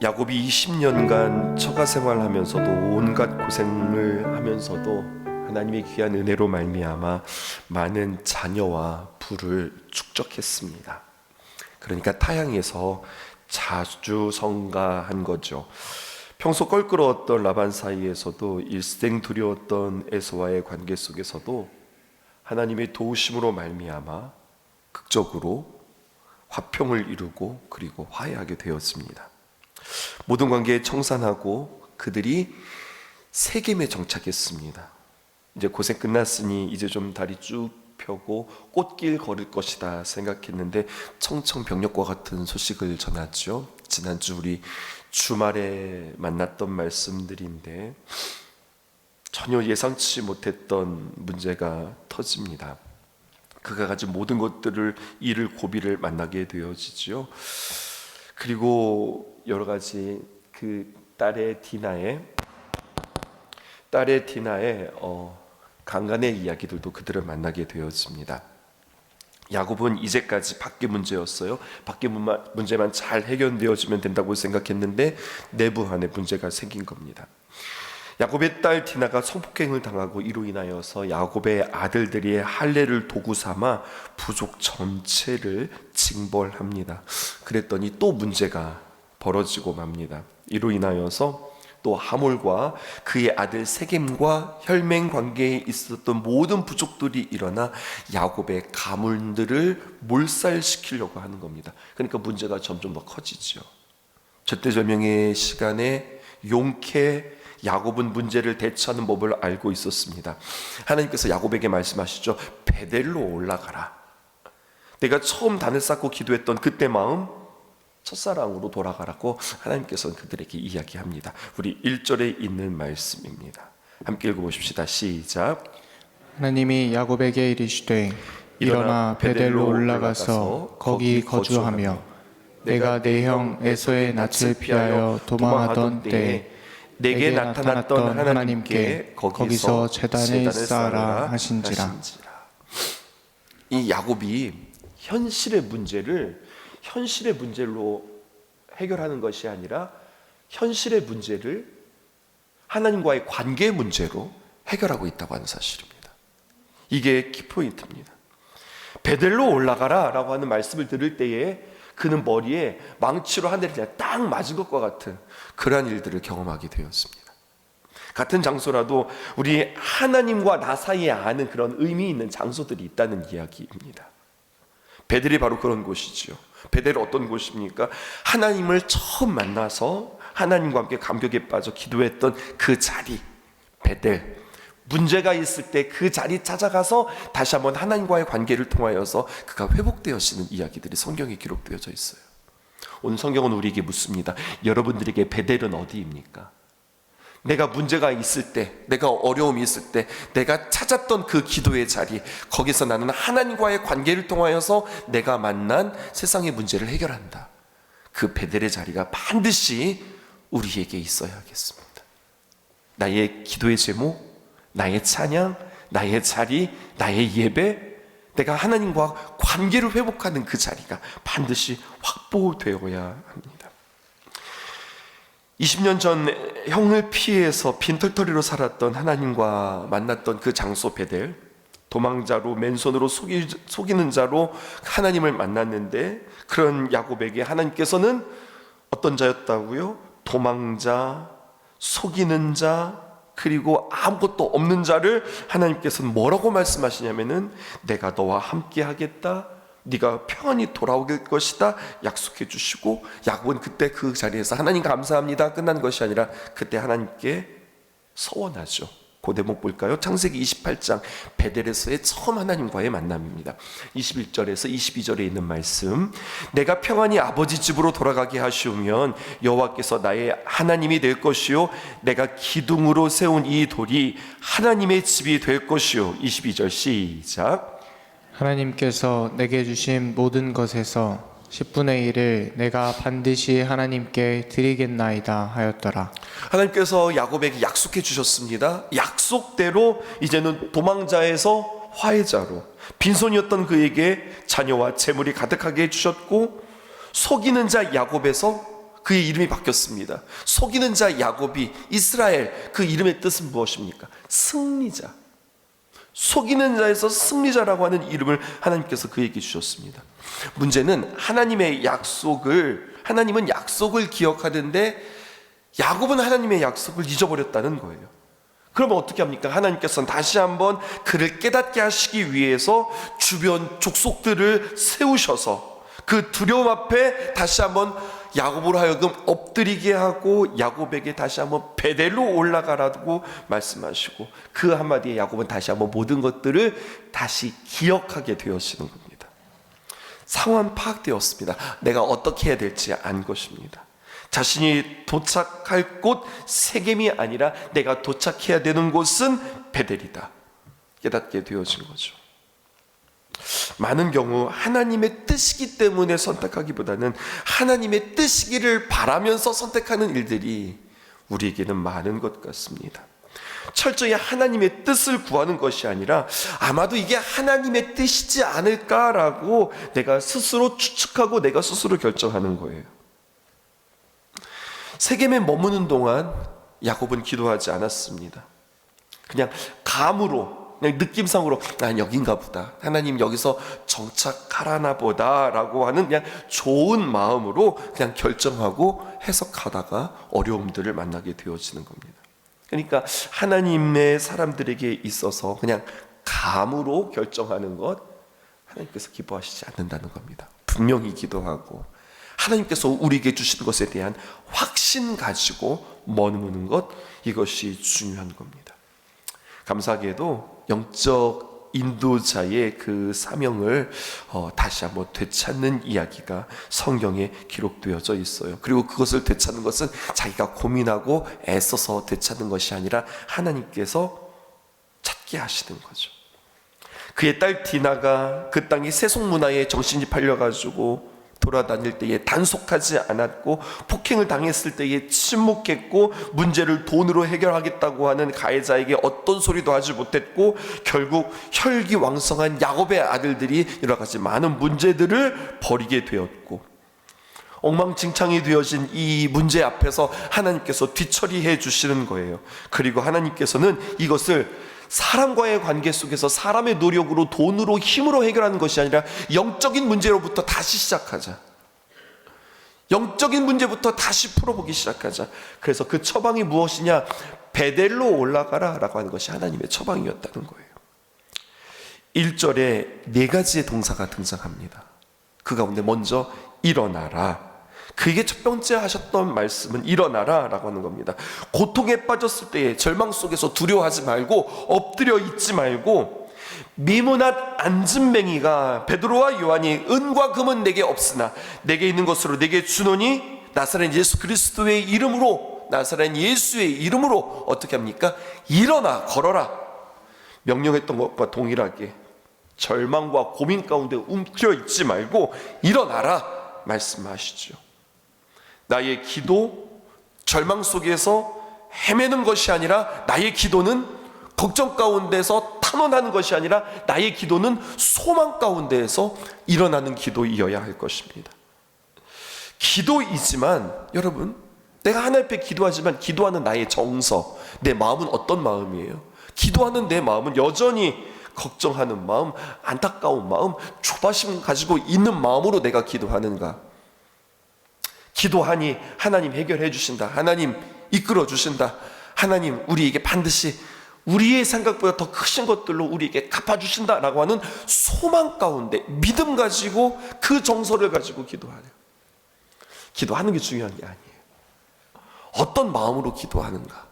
야곱이 20년간 처가 생활하면서도 온갖 고생을 하면서도 하나님의 귀한 은혜로 말미암아 많은 자녀와 부를 축적했습니다. 그러니까 타향에서 자주 성가한 거죠. 평소 껄끄러웠던 라반 사이에서도 일생 두려웠던 에서와의 관계 속에서도 하나님의 도우심으로 말미암아 극적으로 화평을 이루고 그리고 화해하게 되었습니다. 모든 관계에 청산하고 그들이 세겜에 정착했습니다. 이제 고생 끝났으니 이제 좀 다리 쭉 펴고 꽃길 걸을 것이다 생각했는데 청청병력과 같은 소식을 전하죠. 지난주 우리 주말에 만났던 말씀들인데 전혀 예상치 못했던 문제가 터집니다. 그가 가진 모든 것들을 잃을 고비를 만나게 되어지죠. 그리고 여러 가지 그 딸의 디나의 강간의 이야기들도 그들을 만나게 되었습니다. 야곱은 이제까지 밖의 문제였어요. 밖의 문제만 잘 해결되어지면 된다고 생각했는데 내부 안에 문제가 생긴 겁니다. 야곱의 딸 디나가 성폭행을 당하고 이로 인하여서 야곱의 아들들이 할례를 도구 삼아 부족 전체를 징벌합니다. 그랬더니 또 문제가 벌어지고 맙니다. 이로 인하여서 또 하몰과 그의 아들 세겜과 혈맹 관계에 있었던 모든 부족들이 일어나 야곱의 가문들을 몰살시키려고 하는 겁니다. 그러니까 문제가 점점 더 커지죠. 절대절명의 시간에 용케 야곱은 문제를 대처하는 법을 알고 있었습니다. 하나님께서 야곱에게 말씀하시죠. 베델로 올라가라. 내가 처음 단을 쌓고 기도했던 그때 마음 첫사랑으로 돌아가라고 하나님께서는 그들에게 이야기합니다. 우리 1절에 있는 말씀입니다. 함께 읽어보십시다. 시작. 하나님이 야곱에게 이르시되 일어나 베델로 올라가서 거기 거주하며 내가 내 형 에서의 낯을 피하여 도망하던 때에 내게 나타났던 하나님께 거기서 제단을 쌓아라 하신지라. 이 야곱이 현실의 문제로 해결하는 것이 아니라 현실의 문제를 하나님과의 관계의 문제로 해결하고 있다고 하는 사실입니다. 이게 키포인트입니다. 베델로 올라가라 라고 하는 말씀을 들을 때에 그는 머리에 망치로 한 대를 그냥 딱 맞은 것과 같은 그러한 일들을 경험하게 되었습니다. 같은 장소라도 우리 하나님과 나 사이에 아는 그런 의미 있는 장소들이 있다는 이야기입니다. 베델이 바로 그런 곳이죠. 베델은 어떤 곳입니까? 하나님을 처음 만나서 하나님과 함께 감격에 빠져 기도했던 그 자리, 베델. 문제가 있을 때 그 자리 찾아가서 다시 한번 하나님과의 관계를 통하여서 그가 회복되어지는 이야기들이 성경에 기록되어져 있어요. 오늘 성경은 우리에게 묻습니다. 여러분들에게 베델은 어디입니까? 내가 문제가 있을 때, 내가 어려움이 있을 때 내가 찾았던 그 기도의 자리, 거기서 나는 하나님과의 관계를 통하여서 내가 만난 세상의 문제를 해결한다. 그 베델의 자리가 반드시 우리에게 있어야 하겠습니다. 나의 기도의 제목, 나의 찬양, 나의 자리, 나의 예배, 내가 하나님과 관계를 회복하는 그 자리가 반드시 확보되어야 합니다. 20년 전 형을 피해서 빈털터리로 살았던 하나님과 만났던 그 장소 베델, 도망자로 맨손으로 속이는 자로 하나님을 만났는데 그런 야곱에게 하나님께서는 어떤 자였다고요? 도망자, 속이는 자, 그리고 아무것도 없는 자를 하나님께서는 뭐라고 말씀하시냐면은 내가 너와 함께 하겠다, 네가 평안히 돌아오길 것이다 약속해 주시고, 야곱은 그때 그 자리에서 하나님 감사합니다 끝난 것이 아니라 그때 하나님께 서원하죠. 그 대목 볼까요? 창세기 28장 베델에서의 처음 하나님과의 만남입니다. 21절에서 22절에 있는 말씀. 내가 평안히 아버지 집으로 돌아가게 하시오면 여호와께서 나의 하나님이 될 것이요 내가 기둥으로 세운 이 돌이 하나님의 집이 될 것이요. 22절 시작. 하나님께서 내게 주신 모든 것에서 10분의 1을 내가 반드시 하나님께 드리겠나이다 하였더라. 하나님께서 야곱에게 약속해 주셨습니다. 약속대로 이제는 도망자에서 화해자로, 빈손이었던 그에게 자녀와 재물이 가득하게 해주셨고, 속이는 자 야곱에서 그의 이름이 바뀌었습니다. 속이는 자 야곱이 이스라엘, 그 이름의 뜻은 무엇입니까? 승리자. 속이는 자에서 승리자라고 하는 이름을 하나님께서 그에게 주셨습니다. 문제는 하나님은 약속을 기억하는데 야곱은 하나님의 약속을 잊어버렸다는 거예요. 그러면 어떻게 합니까? 하나님께서는 다시 한번 그를 깨닫게 하시기 위해서 주변 족속들을 세우셔서 그 두려움 앞에 다시 한번 야곱으로 하여금 엎드리게 하고 야곱에게 다시 한번 베델로 올라가라고 말씀하시고, 그 한마디에 야곱은 다시 한번 모든 것들을 다시 기억하게 되어지는 겁니다. 상황 파악되었습니다. 내가 어떻게 해야 될지 안 것입니다. 자신이 도착할 곳 세겜이 아니라 내가 도착해야 되는 곳은 베델이다 깨닫게 되어진 거죠. 많은 경우 하나님의 뜻이기 때문에 선택하기보다는 하나님의 뜻이기를 바라면서 선택하는 일들이 우리에게는 많은 것 같습니다. 철저히 하나님의 뜻을 구하는 것이 아니라 아마도 이게 하나님의 뜻이지 않을까라고 내가 스스로 추측하고 내가 스스로 결정하는 거예요. 세겜에 머무는 동안 야곱은 기도하지 않았습니다. 그냥 감으로, 그냥 느낌상으로 난 여긴가 보다, 하나님 여기서 정착하라나 보다 라고 하는 그냥 좋은 마음으로 그냥 결정하고 해석하다가 어려움들을 만나게 되어지는 겁니다. 그러니까 하나님의 사람들에게 있어서 그냥 감으로 결정하는 것, 하나님께서 기뻐하시지 않는다는 겁니다. 분명히 기도하고 하나님께서 우리에게 주시는 것에 대한 확신 가지고 머무는 것, 이것이 중요한 겁니다. 감사하게도 영적 인도자의 그 사명을 다시 한번 되찾는 이야기가 성경에 기록되어져 있어요. 그리고 그것을 되찾는 것은 자기가 고민하고 애써서 되찾는 것이 아니라 하나님께서 찾게 하시는 거죠. 그의 딸 디나가 그 땅이 세속문화에 정신이 팔려가지고 돌아다닐 때에 단속하지 않았고, 폭행을 당했을 때에 침묵했고, 문제를 돈으로 해결하겠다고 하는 가해자에게 어떤 소리도 하지 못했고, 결국 혈기왕성한 야곱의 아들들이 여러 가지 많은 문제들을 벌이게 되었고, 엉망진창이 되어진 이 문제 앞에서 하나님께서 뒤처리해 주시는 거예요. 그리고 하나님께서는 이것을 사람과의 관계 속에서 사람의 노력으로, 돈으로, 힘으로 해결하는 것이 아니라 영적인 문제로부터 다시 시작하자, 영적인 문제부터 다시 풀어보기 시작하자. 그래서 그 처방이 무엇이냐? 베델로 올라가라 라고 하는 것이 하나님의 처방이었다는 거예요. 1절에 4가지의 동사가 등장합니다. 그 가운데 먼저 일어나라, 그게 첫 번째 하셨던 말씀은 일어나라 라고 하는 겁니다. 고통에 빠졌을 때에 절망 속에서 두려워하지 말고 엎드려 있지 말고, 미문한 안진뱅이가 베드로와 요한이 은과 금은 내게 없으나 내게 있는 것으로 내게 주노니 나사렛 예수 그리스도의 이름으로, 나사렛 예수의 이름으로 어떻게 합니까? 일어나 걸어라. 명령했던 것과 동일하게 절망과 고민 가운데 움츠려 있지 말고 일어나라 말씀하시죠. 나의 기도, 절망 속에서 헤매는 것이 아니라, 나의 기도는 걱정 가운데서 탄원하는 것이 아니라, 나의 기도는 소망 가운데에서 일어나는 기도이어야 할 것입니다. 기도이지만 여러분, 내가 하나님 앞에 기도하지만 기도하는 나의 정서, 내 마음은 어떤 마음이에요? 기도하는 내 마음은 여전히 걱정하는 마음, 안타까운 마음, 조바심 가지고 있는 마음으로 내가 기도하는가? 기도하니 하나님 해결해 주신다, 하나님 이끌어 주신다, 하나님 우리에게 반드시 우리의 생각보다 더 크신 것들로 우리에게 갚아주신다 라고 하는 소망 가운데 믿음 가지고 그 정서를 가지고 기도하려. 기도하는 게 중요한 게 아니에요. 어떤 마음으로 기도하는가?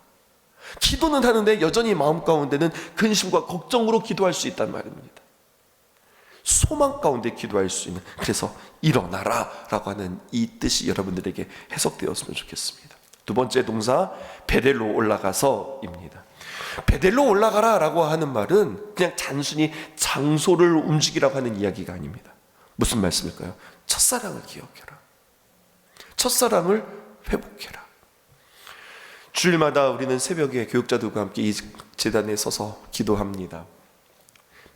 기도는 하는데 여전히 마음 가운데는 근심과 걱정으로 기도할 수 있단 말입니다. 소망 가운데 기도할 수 있는, 그래서 일어나라 라고 하는 이 뜻이 여러분들에게 해석되었으면 좋겠습니다. 두 번째 동사, 베델로 올라가서입니다. 베델로 올라가라 라고 하는 말은 그냥 단순히 장소를 움직이라고 하는 이야기가 아닙니다. 무슨 말씀일까요? 첫사랑을 기억해라, 첫사랑을 회복해라. 주일마다 우리는 새벽에 교육자들과 함께 이 제단에 서서 기도합니다.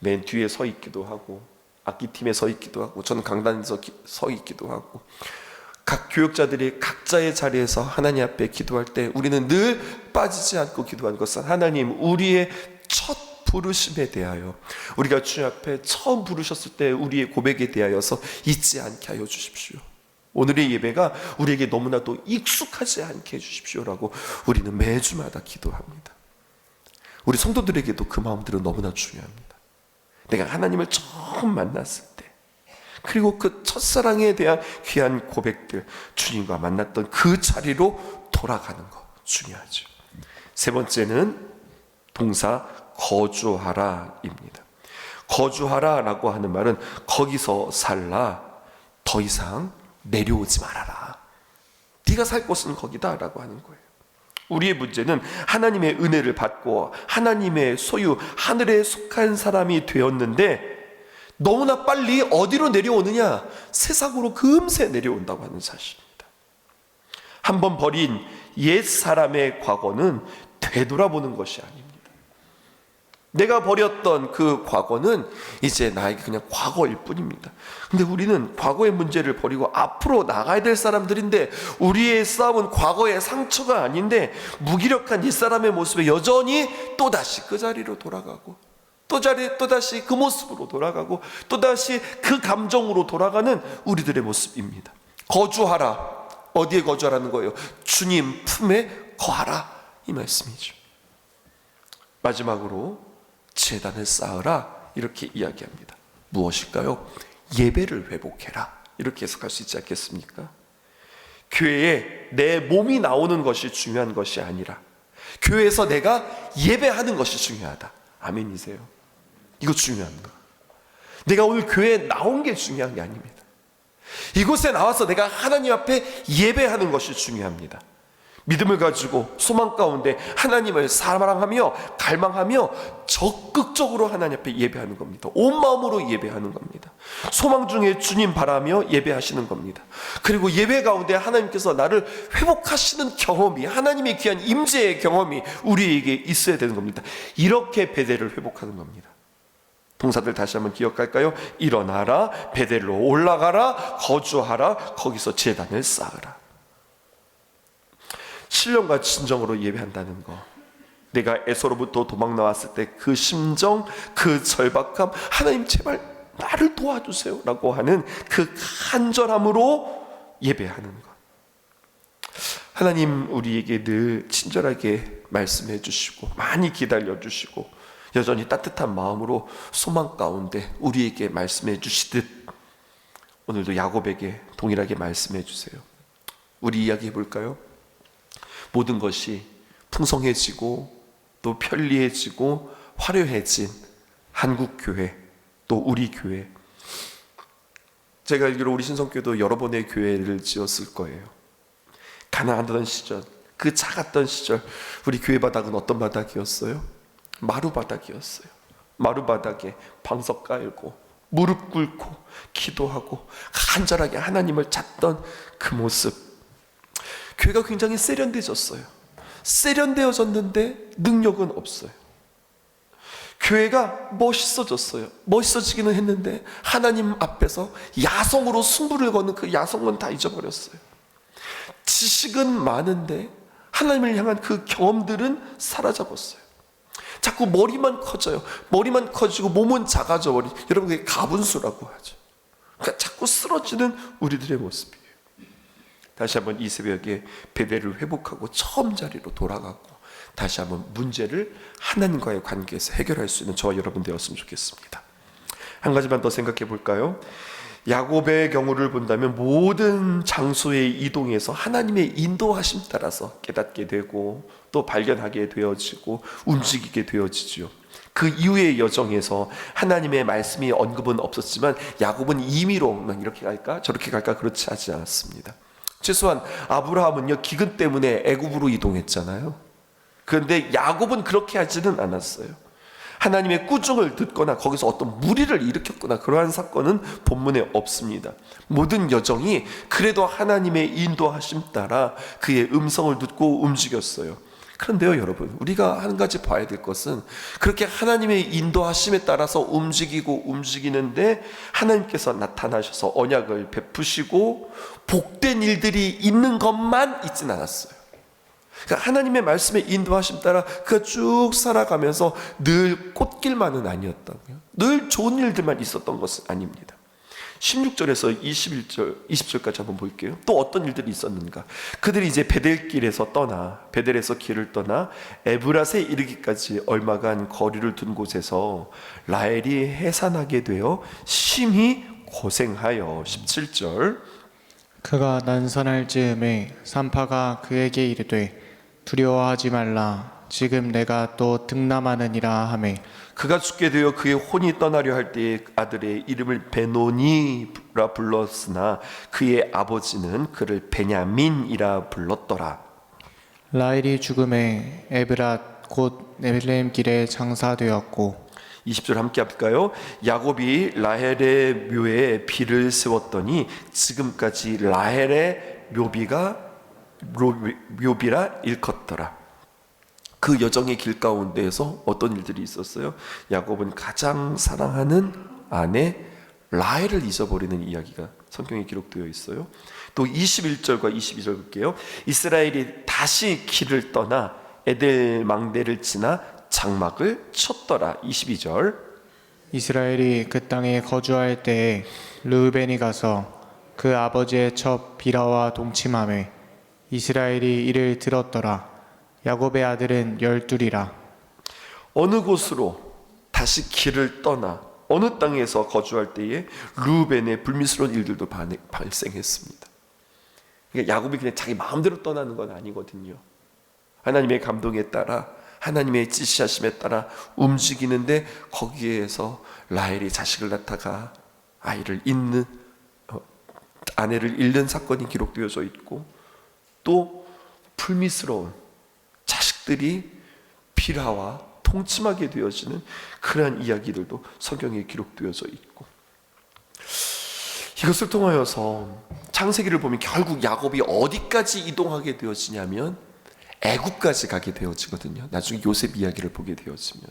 맨 뒤에 서 있기도 하고, 악기팀에 서 있기도 하고, 저는 강단에서 서 있기도 하고, 각 교역자들이 각자의 자리에서 하나님 앞에 기도할 때 우리는 늘 빠지지 않고 기도하는 것은 하나님, 우리의 첫 부르심에 대하여, 우리가 주님 앞에 처음 부르셨을 때 우리의 고백에 대하여서 잊지 않게 하여 주십시오. 오늘의 예배가 우리에게 너무나도 익숙하지 않게 해주십시오라고 우리는 매주마다 기도합니다. 우리 성도들에게도 그 마음들은 너무나 중요합니다. 내가 하나님을 처음 만났을 때, 그리고 그 첫사랑에 대한 귀한 고백들, 주님과 만났던 그 자리로 돌아가는 것 중요하죠. 세 번째는 동사 거주하라입니다. 거주하라라고 하는 말은 거기서 살라, 더 이상 내려오지 말아라, 네가 살 곳은 거기다라고 하는 거예요. 우리의 문제는 하나님의 은혜를 받고 하나님의 소유, 하늘에 속한 사람이 되었는데 너무나 빨리 어디로 내려오느냐? 세상으로 금세 내려온다고 하는 사실입니다. 한번 버린 옛 사람의 과거는 되돌아보는 것이 아닙니다. 내가 버렸던 그 과거는 이제 나에게 그냥 과거일 뿐입니다. 근데 우리는 과거의 문제를 버리고 앞으로 나가야 될 사람들인데, 우리의 싸움은 과거의 상처가 아닌데 무기력한 옛사람의 모습에 여전히 또다시 그 자리로 돌아가고, 또다시 그 모습으로 돌아가고, 또다시 그 감정으로 돌아가는 우리들의 모습입니다. 거주하라. 어디에 거주하라는 거예요? 주님 품에 거하라, 이 말씀이죠. 마지막으로 제단을 쌓으라, 이렇게 이야기합니다. 무엇일까요? 예배를 회복해라, 이렇게 해석할 수 있지 않겠습니까? 교회에 내 몸이 나오는 것이 중요한 것이 아니라 교회에서 내가 예배하는 것이 중요하다. 아멘이세요? 이거 중요합니다. 내가 오늘 교회에 나온 게 중요한 게 아닙니다. 이곳에 나와서 내가 하나님 앞에 예배하는 것이 중요합니다. 믿음을 가지고 소망 가운데 하나님을 사랑하며 갈망하며 적극적으로 하나님 앞에 예배하는 겁니다. 온 마음으로 예배하는 겁니다. 소망 중에 주님 바라며 예배하시는 겁니다. 그리고 예배 가운데 하나님께서 나를 회복하시는 경험이, 하나님의 귀한 임재의 경험이 우리에게 있어야 되는 겁니다. 이렇게 베델을 회복하는 겁니다. 동사들 다시 한번 기억할까요? 일어나라, 베델로 올라가라, 거주하라, 거기서 제단을 쌓으라. 신령과 진정으로 예배한다는 것, 내가 에서로부터 도망 나왔을 때 그 심정, 그 절박함, 하나님 제발 나를 도와주세요 라고 하는 그 간절함으로 예배하는 것. 하나님 우리에게 늘 친절하게 말씀해 주시고 많이 기다려 주시고 여전히 따뜻한 마음으로 소망 가운데 우리에게 말씀해 주시듯 오늘도 야곱에게 동일하게 말씀해 주세요. 우리 이야기해 볼까요? 모든 것이 풍성해지고 또 편리해지고 화려해진 한국교회, 또 우리 교회, 제가 알기로 우리 신성교회도 여러 번의 교회를 지었을 거예요. 가난하던 시절, 그 작았던 시절 우리 교회 바닥은 어떤 바닥이었어요? 마루바닥이었어요. 마루바닥에 방석 깔고 무릎 꿇고 기도하고 간절하게 하나님을 찾던 그 모습. 교회가 굉장히 세련되졌어요. 세련되어졌는데 능력은 없어요. 교회가 멋있어졌어요. 멋있어지기는 했는데 하나님 앞에서 야성으로 승부를 거는 그 야성은 다 잊어버렸어요. 지식은 많은데 하나님을 향한 그 경험들은 사라져버렸어요. 자꾸 머리만 커져요. 머리만 커지고 몸은 작아져 버리. 여러분 그게 가분수라고 하죠. 그러니까 자꾸 쓰러지는 우리들의 모습이에요. 다시 한번 이 새벽에 베델을 회복하고 처음 자리로 돌아가고 다시 한번 문제를 하나님과의 관계에서 해결할 수 있는 저와 여러분 되었으면 좋겠습니다. 한 가지만 더 생각해 볼까요? 야곱의 경우를 본다면 모든 장소에 이동해서 하나님의 인도하심 따라서 깨닫게 되고 또 발견하게 되어지고 움직이게 되어지죠. 그 이후의 여정에서 하나님의 말씀이 언급은 없었지만 야곱은 임의로 이렇게 갈까 저렇게 갈까 그렇지 하지 않았습니다. 최소한 아브라함은요 기근 때문에 애굽으로 이동했잖아요. 그런데 야곱은 그렇게 하지는 않았어요. 하나님의 꾸중을 듣거나 거기서 어떤 무리를 일으켰거나 그러한 사건은 본문에 없습니다. 모든 여정이 그래도 하나님의 인도하심 따라 그의 음성을 듣고 움직였어요. 그런데요, 여러분, 우리가 한 가지 봐야 될 것은 그렇게 하나님의 인도하심에 따라서 움직이는데 하나님께서 나타나셔서 언약을 베푸시고 복된 일들이 있는 것만 있진 않았어요. 그러니까 하나님의 말씀에 인도하심 따라 그가 쭉 살아가면서 늘 꽃길만은 아니었다고요. 늘 좋은 일들만 있었던 것은 아닙니다. 16절에서 20절까지 한번 볼게요. 또 어떤 일들이 있었는가? 그들이 이제 베델에서 길을 떠나 에브랏에 이르기까지 얼마간 거리를 둔 곳에서 라헬이 해산하게 되어 심히 고생하여 17절 그가 난선할 즈음에 산파가 그에게 이르되 두려워하지 말라. 지금 내가 또 등남하느니라 하매 그가 죽게 되어 그의 혼이 떠나려 할 때에 아들의 이름을 베노니라 불렀으나 그의 아버지는 그를 베냐민이라 불렀더라. 라헬이 죽음에 에브랏 곧 베들레헴 길에 장사되었고 20절 함께 할까요? 야곱이 라헬의 묘에 비를 세웠더니 지금까지 라헬의 묘비라 일컫더라. 그 여정의 길 가운데에서 어떤 일들이 있었어요? 야곱은 가장 사랑하는 아내 라헬을 잊어버리는 이야기가 성경에 기록되어 있어요. 또 21절과 22절 볼게요. 이스라엘이 다시 길을 떠나 에델 망대를 지나 장막을 쳤더라. 22절 이스라엘이 그 땅에 거주할 때에 르우벤이 가서 그 아버지의 첩 비라와 동침하매 이스라엘이 이를 들었더라. 야곱의 아들은 12이라. 어느 곳으로 다시 길을 떠나 어느 땅에서 거주할 때에 르우벤의 불미스러운 일들도 발생했습니다. 그러니까 야곱이 그냥 자기 마음대로 떠나는 건 아니거든요. 하나님의 감동에 따라 하나님의 지시하심에 따라 움직이는데 거기에서 라헬이 자식을 낳다가 아내를 잃는 사건이 기록되어져 있고 또 불미스러운 자식들이 비라와 통침하게 되어지는 그러한 이야기들도 성경에 기록되어져 있고 이것을 통하여서 창세기를 보면 결국 야곱이 어디까지 이동하게 되어지냐면 애굽까지 가게 되어지거든요. 나중에 요셉 이야기를 보게 되어지면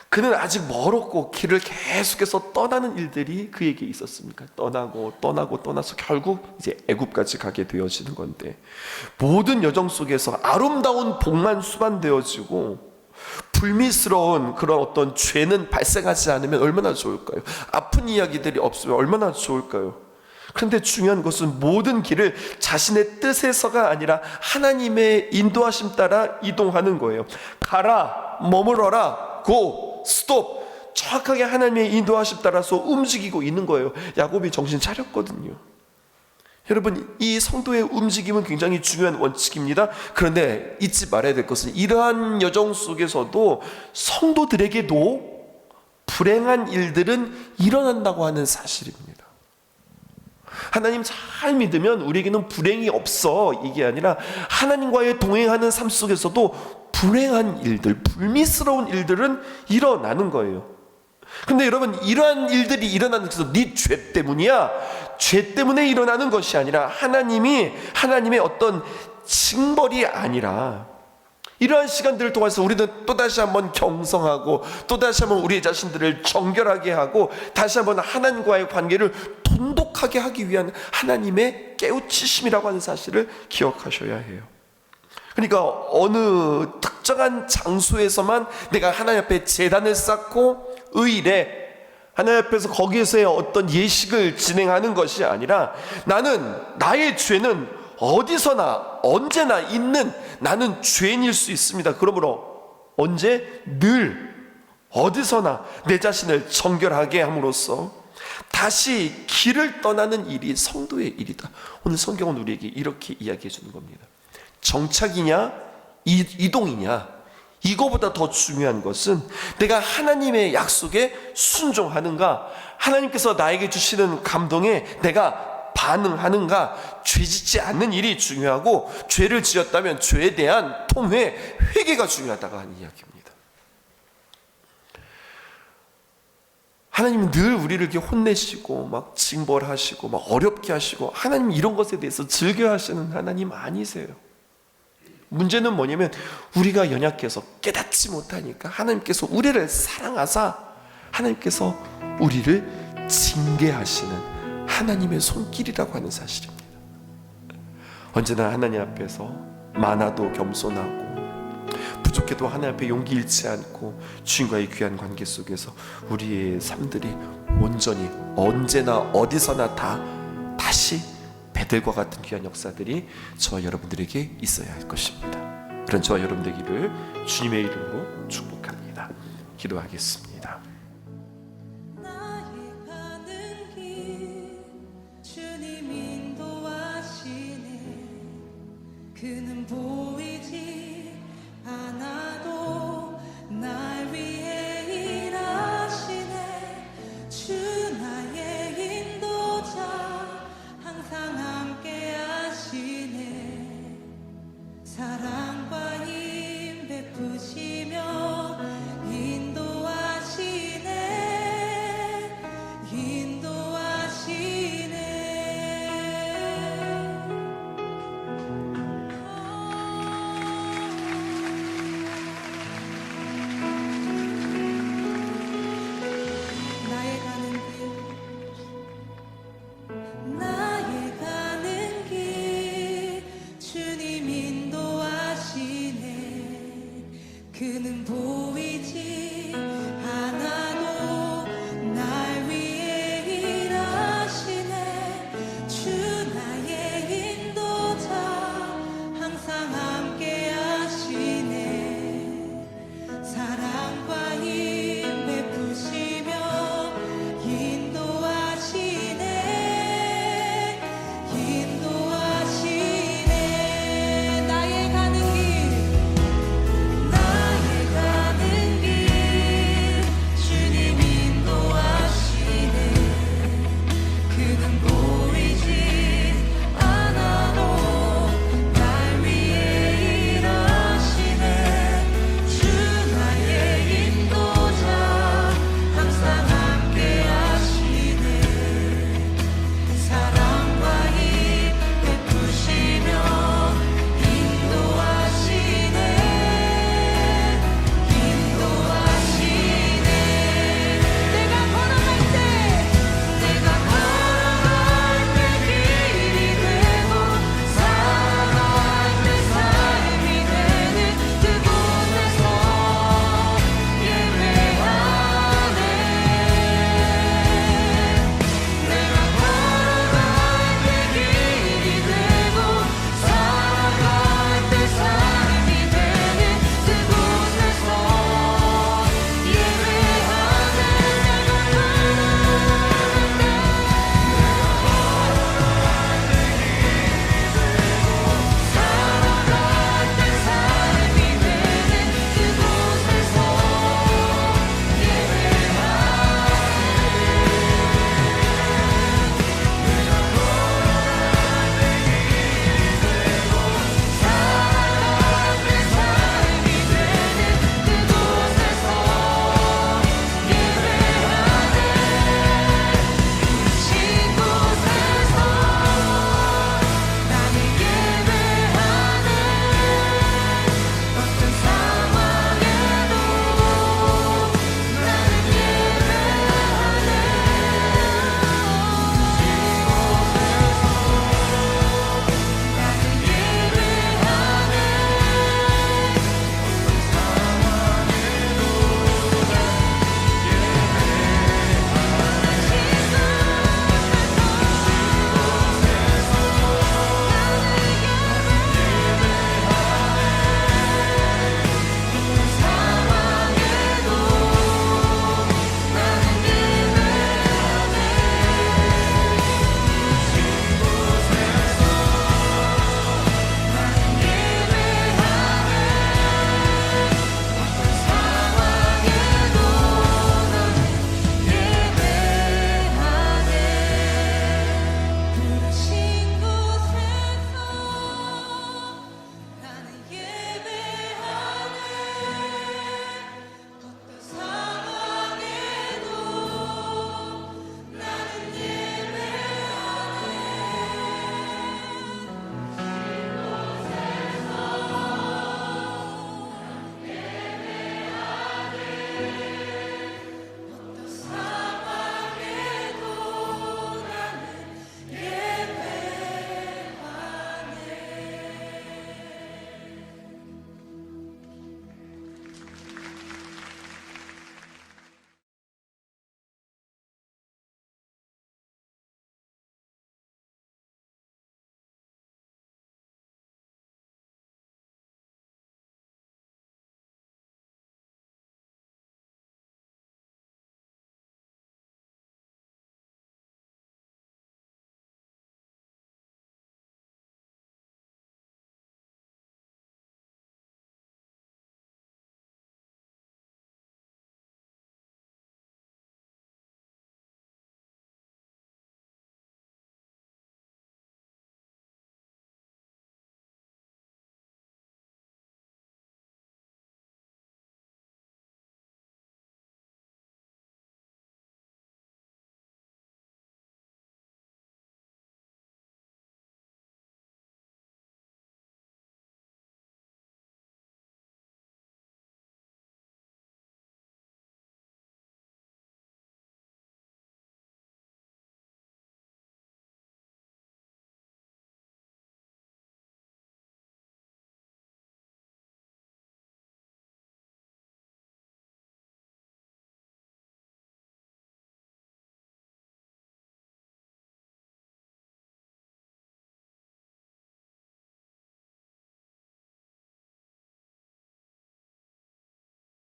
그는 아직 멀었고 길을 계속해서 떠나는 일들이 그에게 있었습니까? 떠나서 결국 이제 애굽까지 가게 되어지는 건데 모든 여정 속에서 아름다운 복만 수반되어지고 불미스러운 그런 어떤 죄는 발생하지 않으면 얼마나 좋을까요? 아픈 이야기들이 없으면 얼마나 좋을까요? 그런데 중요한 것은 모든 길을 자신의 뜻에서가 아니라 하나님의 인도하심 따라 이동하는 거예요. 가라, 머물러라, 고, 스톱. 정확하게 하나님의 인도하심 따라서 움직이고 있는 거예요. 야곱이 정신 차렸거든요. 여러분, 이 성도의 움직임은 굉장히 중요한 원칙입니다. 그런데 잊지 말아야 될 것은 이러한 여정 속에서도 성도들에게도 불행한 일들은 일어난다고 하는 사실입니다. 하나님 잘 믿으면 우리에게는 불행이 없어 이게 아니라 하나님과의 동행하는 삶 속에서도 불행한 일들, 불미스러운 일들은 일어나는 거예요. 근데 여러분, 이러한 일들이 일어나는 것은 네 죄 때문이야. 죄 때문에 일어나는 것이 아니라 하나님의 어떤 징벌이 아니라 이러한 시간들을 통해서 우리는 또다시 한번 경성하고 또다시 한번 우리 자신들을 정결하게 하고 다시 한번 하나님과의 관계를 돈독하게 하기 위한 하나님의 깨우치심이라고 하는 사실을 기억하셔야 해요. 그러니까 어느 특정한 장소에서만 내가 하나님 앞에 제단을 쌓고 의일에 하나님 앞에서 거기에서의 어떤 예식을 진행하는 것이 아니라 나의 죄는 어디서나 언제나 있는 나는 죄인일 수 있습니다. 그러므로 언제 늘 어디서나 내 자신을 정결하게 함으로써 다시 길을 떠나는 일이 성도의 일이다. 오늘 성경은 우리에게 이렇게 이야기해 주는 겁니다. 정착이냐 이동이냐, 이거보다 더 중요한 것은 내가 하나님의 약속에 순종하는가, 하나님께서 나에게 주시는 감동에 내가 반응하는가, 죄짓지 않는 일이 중요하고 죄를 지었다면 죄에 대한 통회, 회개가 중요하다고 하는 이야기입니다. 하나님은 늘 우리를 이렇게 혼내시고 막 징벌하시고 막 어렵게 하시고 하나님 이런 것에 대해서 즐겨하시는 하나님 아니세요. 문제는 뭐냐면 우리가 연약해서 깨닫지 못하니까 하나님께서 우리를 사랑하사 하나님께서 우리를 징계하시는 하나님의 손길이라고 하는 사실입니다. 언제나 하나님 앞에서 많아도 겸손하고 부족해도 하나님 앞에 용기 잃지 않고 주님과의 귀한 관계 속에서 우리의 삶들이 온전히 언제나 어디서나 다시 베들과 같은 귀한 역사들이 저와 여러분들에게 있어야 할 것입니다. 그런 저와 여러분 되기를 주님의 이름으로 축복합니다. 기도하겠습니다. 나의 가는 길 주님 인도하시네. 그는 보이지 않아도 날 위해 일하시네.